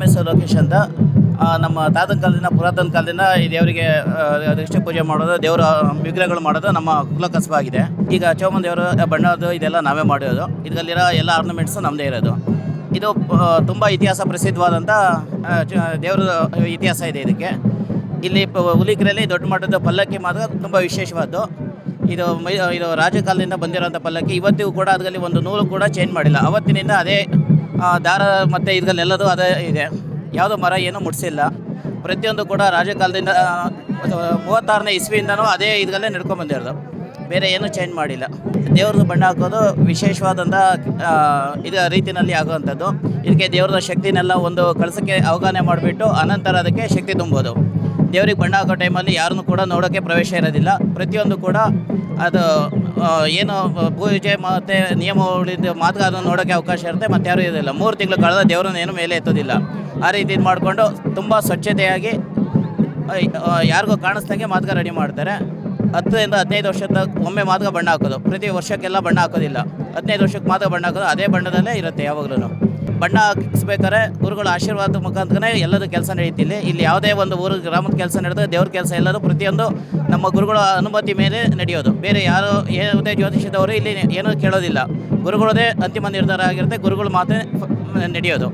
ಹೆಸರು ಲೋಕೇಶ್ ಅಂತ. ನಮ್ಮ ತಾತನ ಕಾಲದಿಂದ ಪುರಾತನ ಕಾಲದಿಂದ ಈ ದೇವರಿಗೆ ದೃಷ್ಟಿ ಪೂಜೆ ಮಾಡೋದು, ದೇವರ ವಿಗ್ರಹಗಳು ಮಾಡೋದು ನಮ್ಮ ಕುಲ ಕಸಬಾಗಿದೆ. ಈಗ ಚೌಮನ್ ದೇವರು ಬಣ್ಣದ್ದು ಇದೆಲ್ಲ ನಾವೇ ಮಾಡೋದು. ಇದರಲ್ಲಿರೋ ಎಲ್ಲ ಆರ್ನಮೆಂಟ್ಸು ನಮ್ಮದೇ ಇರೋದು. ಇದು ತುಂಬ ಇತಿಹಾಸ ಪ್ರಸಿದ್ಧವಾದಂಥ ದೇವರ ಇತಿಹಾಸ ಇದೆ ಇದಕ್ಕೆ. ಇಲ್ಲಿ ಹುಲಿಕೆರೆಯಲ್ಲಿ ದೊಡ್ಡ ಮಟ್ಟದ ಪಲ್ಲಕ್ಕಿ ಮಾತ್ರ ತುಂಬ ವಿಶೇಷವಾದ್ದು. ಇದು ರಾಜಕಾಲದಿಂದ ಬಂದಿರೋಂಥ ಪಲ್ಲಕ್ಕಿ. ಇವತ್ತಿಗೂ ಕೂಡ ಅದರಲ್ಲಿ ಒಂದು ನೂಲು ಕೂಡ ಚೇಂಜ್ ಮಾಡಿಲ್ಲ. ಅವತ್ತಿನಿಂದ ಅದೇ ದಾರ ಮತ್ತು ಇದರಲ್ಲೆಲ್ಲದೂ ಅದೇ ಇದೆ. ಯಾವುದೋ ಮರ ಏನೂ ಮುಟ್ಸಿಲ್ಲ. ಪ್ರತಿಯೊಂದು ಕೂಡ ರಾಜಕಾಲದಿಂದ 36ನೇ ಇಸ್ವಿಯಿಂದನೂ ಅದೇ ಇದರಲ್ಲೇ ನಡ್ಕೊಂಡ್ಬಂದಿರೋದು. ಬೇರೆ ಏನೂ ಚೇಂಜ್ ಮಾಡಿಲ್ಲ. ದೇವ್ರದ್ದು ಬಣ್ಣ ಹಾಕೋದು ವಿಶೇಷವಾದಂಥ ರೀತಿಯಲ್ಲಿ ಆಗುವಂಥದ್ದು. ಇದಕ್ಕೆ ದೇವ್ರದ ಶಕ್ತಿನೆಲ್ಲ ಒಂದು ಕಳಸಕ್ಕೆ ಅವಗಾಹನೆ ಮಾಡಿಬಿಟ್ಟು ಅನಂತರ ಅದಕ್ಕೆ ಶಕ್ತಿ ತುಂಬೋದು. ದೇವ್ರಿಗೆ ಬಣ್ಣ ಹಾಕೋ ಟೈಮಲ್ಲಿ ಯಾರನ್ನೂ ಕೂಡ ನೋಡೋಕ್ಕೆ ಪ್ರವೇಶ ಇರೋದಿಲ್ಲ. ಪ್ರತಿಯೊಂದು ಕೂಡ ಅದು ಏನು ಪೂಜೆ ಮತ್ತು ನಿಯಮಾವಳಿದ ಮಾತ್ರ ಅದನ್ನು ನೋಡೋಕ್ಕೆ ಅವಕಾಶ ಇರುತ್ತೆ. ಮತ್ತು ಯಾರೂ ಇರೋದಿಲ್ಲ. 3 ತಿಂಗಳು ಕಳೆದ ದೇವರನ್ನ ಏನು ಮೇಲೆ ಎತ್ತೋದಿಲ್ಲ. ಆ ರೀತಿ ಇದು ಮಾಡಿಕೊಂಡು ತುಂಬ ಸ್ವಚ್ಛತೆಯಾಗಿ ಯಾರಿಗೂ ಕಾಣಿಸ್ದಂಗೆ ಮಾತ್ರ ರೆಡಿ ಮಾಡ್ತಾರೆ. 10ರಿಂದ 15 ವರ್ಷದ ಒಮ್ಮೆ ಮಾತ್ರ ಬಣ್ಣ ಹಾಕೋದು. ಪ್ರತಿ ವರ್ಷಕ್ಕೆಲ್ಲ ಬಣ್ಣ ಹಾಕೋದಿಲ್ಲ. 15 ವರ್ಷಕ್ಕೆ ಮಾತ್ರ ಬಣ್ಣ ಹಾಕೋದು. ಅದೇ ಬಣ್ಣದಲ್ಲೇ ಇರುತ್ತೆ ಯಾವಾಗಲೂ. ಬಣ್ಣ ಹಾಕಿಸ್ಬೇಕಾದ್ರೆ ಗುರುಗಳ ಆಶೀರ್ವಾದ ಮುಖಾಂತರನೇ ಎಲ್ಲದೂ ಕೆಲಸ ನಡೆಯುತ್ತಿಲ್ಲ. ಇಲ್ಲಿ ಯಾವುದೇ ಒಂದು ಊರು ಗ್ರಾಮದ ಕೆಲಸ ನಡೆದ್ರೆ ದೇವ್ರ ಕೆಲಸ ಎಲ್ಲರೂ ಪ್ರತಿಯೊಂದು ನಮ್ಮ ಗುರುಗಳ ಅನುಮತಿ ಮೇಲೆ ನಡೆಯೋದು. ಬೇರೆ ಯಾರು ಯಾವುದೇ ಜ್ಯೋತಿಷದವರು ಇಲ್ಲಿ ಏನೂ ಕೇಳೋದಿಲ್ಲ. ಗುರುಗಳದೇ ಅಂತಿಮ ನಿರ್ಧಾರ ಆಗಿರುತ್ತೆ. ಗುರುಗಳು ಮಾತ್ರ ನಡೆಯೋದು.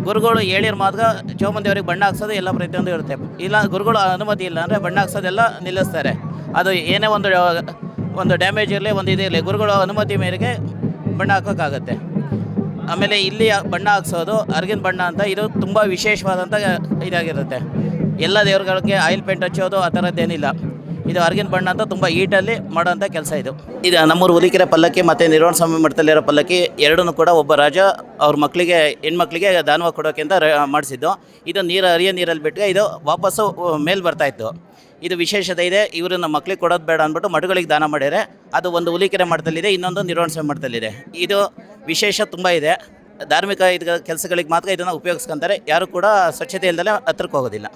ಗುರುಗಳು ಹೇಳಿರೋ ಮಾತ್ರ ಚೌಮನ್ ದೇವರಿಗೆ ಬಣ್ಣ ಹಾಕ್ಸೋದು ಎಲ್ಲ ಪ್ರತಿಯೊಂದು ಇರುತ್ತೆ. ಇಲ್ಲ ಗುರುಗಳು ಅನುಮತಿ ಇಲ್ಲ ಅಂದರೆ ಬಣ್ಣ ಹಾಕ್ಸೋದೆಲ್ಲ ನಿಲ್ಲಿಸ್ತಾರೆ. ಅದು ಏನೇ ಒಂದು ಡ್ಯಾಮೇಜ್ ಇರಲಿ, ಒಂದು ಇದಿರಲಿ, ಗುರುಗಳ ಅನುಮತಿ ಮೇರೆಗೆ ಬಣ್ಣ ಹಾಕೋಕ್ಕಾಗತ್ತೆ. ಆಮೇಲೆ ಇಲ್ಲಿ ಬಣ್ಣ ಹಾಕ್ಸೋದು ಅರ್ಗಿನ ಬಣ್ಣ ಅಂತ. ಇದು ತುಂಬ ವಿಶೇಷವಾದಂಥ ಇದಾಗಿರುತ್ತೆ. ಎಲ್ಲ ದೇವ್ರುಗಳಿಗೆ ಆಯಿಲ್ ಪೇಂಟ್ ಹಚ್ಚೋದು ಆ ಥರದ್ದೇನಿಲ್ಲ. ಇದು ಅರ್ಗಿನ ಬಣ್ಣ ಅಂತ ತುಂಬ ಈಟಲ್ಲಿ ಮಾಡೋಂಥ ಕೆಲಸ ಇದು. ನಮ್ಮೂರು ಹುಲಿಕೆರೆ ಪಲ್ಲಕ್ಕಿ ಮತ್ತು ನಿರ್ವಾಣ ಸ್ವಾಮಿ ಮಠದಲ್ಲಿರೋ ಪಲ್ಲಕ್ಕಿ ಎರಡನ್ನೂ ಕೂಡ ಒಬ್ಬ ರಾಜ ಅವ್ರ ಮಕ್ಕಳಿಗೆ ಹೆಣ್ಮಕ್ಳಿಗೆ ದಾನವಾಗಿ ಕೊಡೋಕೆ ಅಂತ ಮಾಡಿಸಿದ್ದು. ಇದು ಹರಿಯೋ ನೀರಲ್ಲಿ ಬಿಟ್ಟರೆ ಇದು ವಾಪಸ್ಸು ಮೇಲೆ ಬರ್ತಾಯಿತ್ತು. ಇದು ವಿಶೇಷತೆ ಇದೆ. ಇವರು ನಮ್ಮ ಮಕ್ಳಿಗೆ ಕೊಡೋದು ಬೇಡ ಅಂದ್ಬಿಟ್ಟು ಮಠಗಳಿಗೆ ದಾನ ಮಾಡಿದರೆ ಅದು ಒಂದು ಹುಲಿಕೆರೆ ಮಠದಲ್ಲಿದೆ, ಇನ್ನೊಂದು ನಿರ್ವಾಣ ಸ್ವಾಮಿ ಮಠದಲ್ಲಿದೆ. ಇದು ವಿಶೇಷ ತುಂಬ ಇದೆ. ಧಾರ್ಮಿಕ ಕೆಲಸಗಳಿಗೆ ಮಾತ್ರ ಇದನ್ನು ಉಪಯೋಗಿಸ್ಕೊತಾರೆ. ಯಾರು ಕೂಡ ಸ್ವಚ್ಛತೆ ಇಲ್ಲದೆ ಹತ್ರಕ್ಕೆ ಹೋಗೋದಿಲ್ಲ.